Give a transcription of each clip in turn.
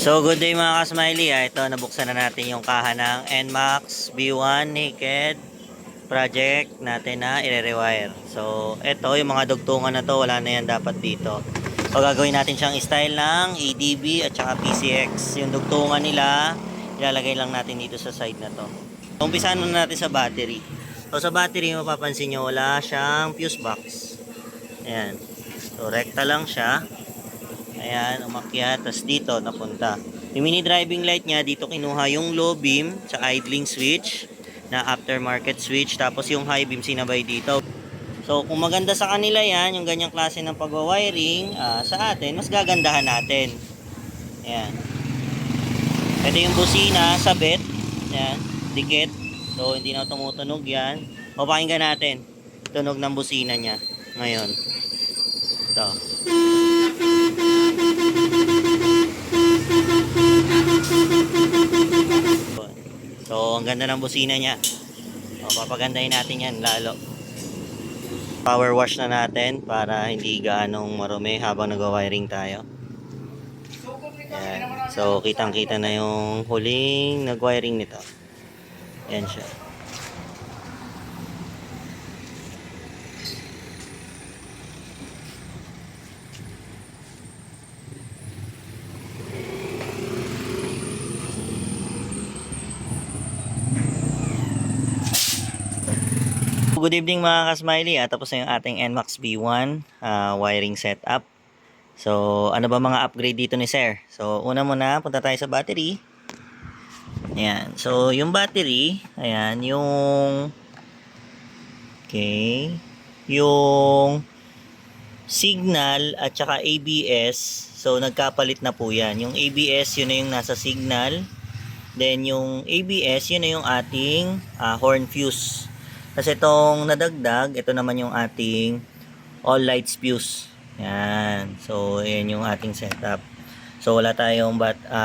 So good day mga ka-smiley. Ito nabuksan na natin yung kaha ng NMAX B1 Naked project natin na i-rewire. So ito yung mga dugtungan na to, wala na yan dapat dito. So gagawin natin siyang style ng ADB at saka PCX. Yung dugtungan nila ilalagay lang natin dito sa side na to. Umpisahan muna natin sa battery. So sa battery mapapansin nyo wala siyang fuse box. Ayan. So rekta lang siya. Ayan, umakyat, tapos dito napunta. Yung mini driving light niya, dito kinuha yung low beam sa idling switch na aftermarket switch, tapos yung high beam sinabay dito. So kung maganda sa kanila yan, yung ganyang klase ng pagwa-wiring, sa atin, mas gagandahan natin. Ayan. Ito yung busina, sabit. Ayan, dikit. So hindi na tumutunog yan. O pakinggan natin, tunog ng busina niya ngayon. Ito. So, ang ganda ng busina niya. O, papagandahin natin yan lalo. Power wash na natin para hindi gaanong marumi habang nag-wiring tayo. Ayan. So, kitang-kita na yung huling nag-wiring nito. Ayan siya. Good evening mga ka-smiley. Tapos na yung ating NMAX B1 wiring setup. So, ano ba mga upgrade dito ni Sir? So, una muna, punta tayo sa battery. Ayan. So, yung battery, ayan, yung yung signal at saka ABS. So, nagkapalit na po yan. Yung ABS, yun na yung nasa signal. Then, yung ABS, yun na yung ating horn fuse. Kasi itong nadagdag, ito naman yung ating all lights fuse. Yan. So, yan yung ating setup. So, wala tayong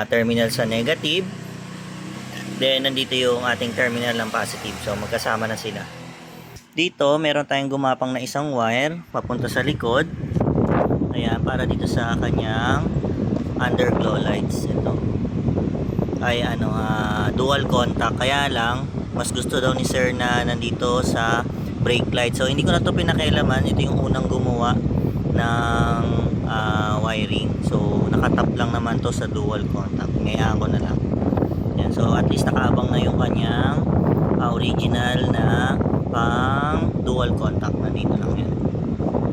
terminal sa negative. Then, nandito yung ating terminal ng positive. So, magkasama na sila. Dito, meron tayong gumapang na isang wire papunta sa likod. Ayan, para dito sa kanyang underglow lights. Ito. Ay, dual contact. Kaya lang, mas gusto daw ni Sir na nandito sa brake light. So hindi ko na to pinakialaman. Ito yung unang gumawa ng wiring. So nakatap lang naman to sa dual contact. Ngayaan ko na lang. Yan. So at least nakaabang na yung kanyang original na pang dual contact. Nandito lang yan.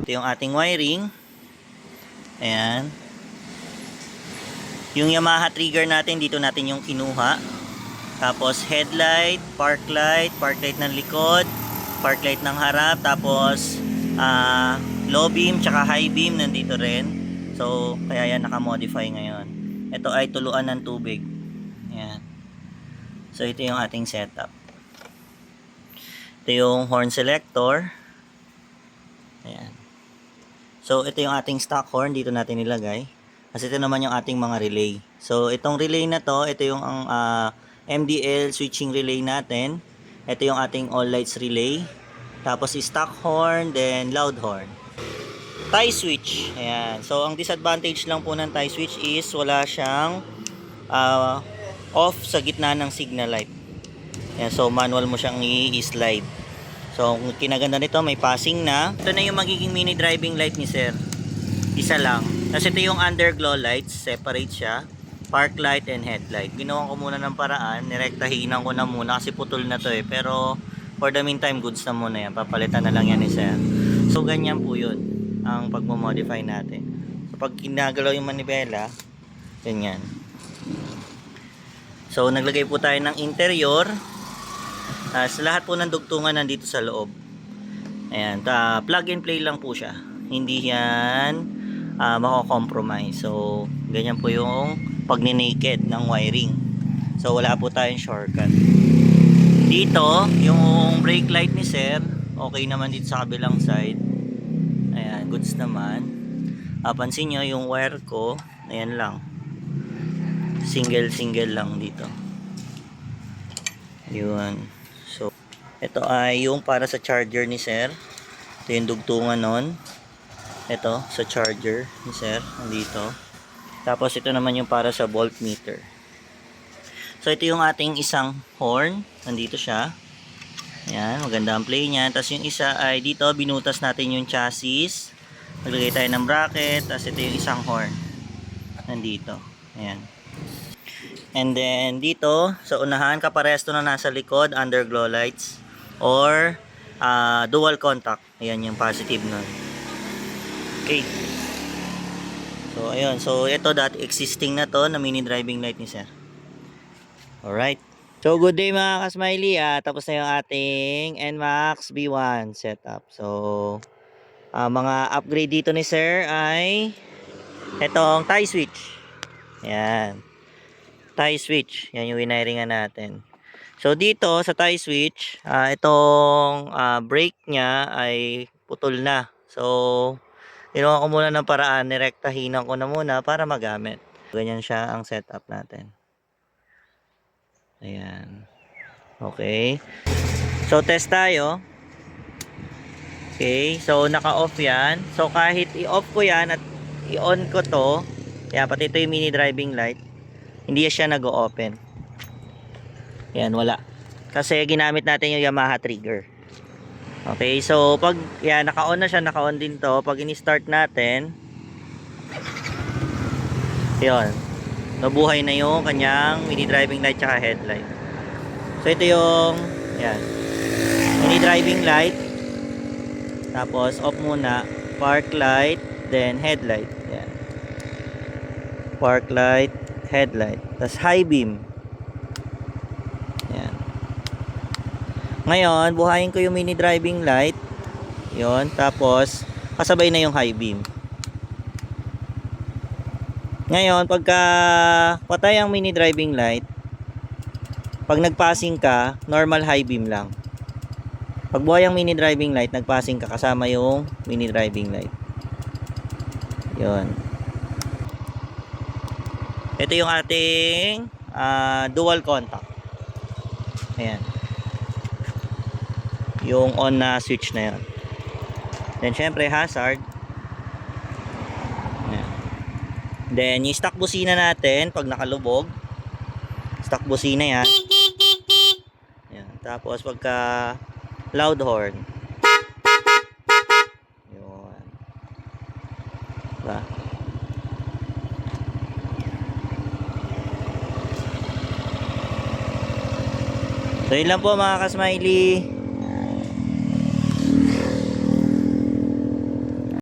Ito yung ating wiring. Ayan. Yung Yamaha trigger natin, dito natin yung kinuha. Tapos headlight, park light ng likod, park light ng harap, tapos low beam tsaka high beam nandito rin. So kaya yan naka-modify ngayon. Ito ay tuluan ng tubig. Ayan. So ito yung ating setup. Ito yung horn selector. Ayan. So ito yung ating stock horn, dito natin nilagay. Kasi ito naman yung ating mga relay. So itong relay na to, ito yung MDL switching relay natin. Ito yung ating all lights relay. Tapos stock horn, then loud horn. Tie switch. Ayan. So ang disadvantage lang po ng tie switch is wala siyang off sa gitna ng signal light. Ayan. So manual mo siyang i-slide. So ang kinaganda nito, may passing na. Ito na yung magiging mini driving light ni Sir. Isa lang. Kasi ito yung underglow lights. Separate siya. Park light and headlight. Ginawa ko muna ng paraan, nirektahinan ko na muna kasi putol na to eh. Pero for the meantime, goods na muna yan. Papalitan na lang yan ni Sir. So ganyan po yun ang pagmamodify natin. So pag kinagalaw yung manibela, ganyan. So naglagay po tayo ng interior. Sa lahat po ng dugtungan nandito sa loob. Ayan, plug and play lang po siya. Hindi yan mako-compromise. So ganyan po yung pag ni-naked ng wiring. So wala po tayong shortcut. Dito, yung brake light ni Sir, okay naman dito sa kabilang side. Ayan, goods naman. Pansin nyo, yung wire ko, ayan lang. Single lang dito. Yun. So, ito ay yung para sa charger ni Sir. Ito yung dugtungan nun. Ito, sa charger ni Sir, nandito. Tapos ito naman yung para sa voltmeter. So ito yung ating isang horn. Nandito siya. Ayan, maganda ang play niya. Tapos yung isa ay dito, binutas natin yung chassis. Naglagay tayo ng bracket. Tapos ito yung isang horn. Nandito. Ayan. And then dito, sa unahan, kaparesto na nasa likod, underglow lights. Or dual contact. Ayan yung positive nun. Okay. So ayun. So ito dati existing na to na mini driving light ni sir. Alright. So good day mga ka-smiley. Tapos na yung ating NMAX B1 setup. So mga upgrade dito ni sir ay itong tie switch. Ayan. Tie switch. Yan yung winiringan natin. So dito sa tie switch, itong brake niya ay putol na. So ginawa ko muna ng paraan, nirektahinan ko na muna para magamit. Ganyan siya ang setup natin. Ayan. Okay. So test tayo. Okay. So naka-off yan. So kahit i-off ko yan at i-on ko to, yan, pati ito yung mini driving light, hindi siya nag-o-open. Yan, wala. Kasi ginamit natin yung Yamaha trigger. Okay. So pag yan, naka-on na siya, naka-on din to. Pag ini-start natin, yun, nabuhay na yung kanyang mini driving light tsaka headlight. So ito yung yan, mini driving light. Tapos off muna, park light, then headlight. Yan. Park light, headlight. Tapos high beam. Yan. Ngayon, buhayin ko yung mini driving light. Yon, tapos kasabay na yung high beam. Ngayon, pagka patay ang mini driving light, pag nagpassing ka, normal high beam lang. Pag buhay ang mini driving light, nagpassing ka kasama yung mini driving light. Yun. Ito yung ating dual contact. Ayan. Yung on na switch na yun. Then, syempre, hazard. Then, yung stock busina natin, pag nakalubog, stock busina yan. Yan. Tapos, pagka loud horn. Yun. Diba? So, yun lang po mga ka-smiley.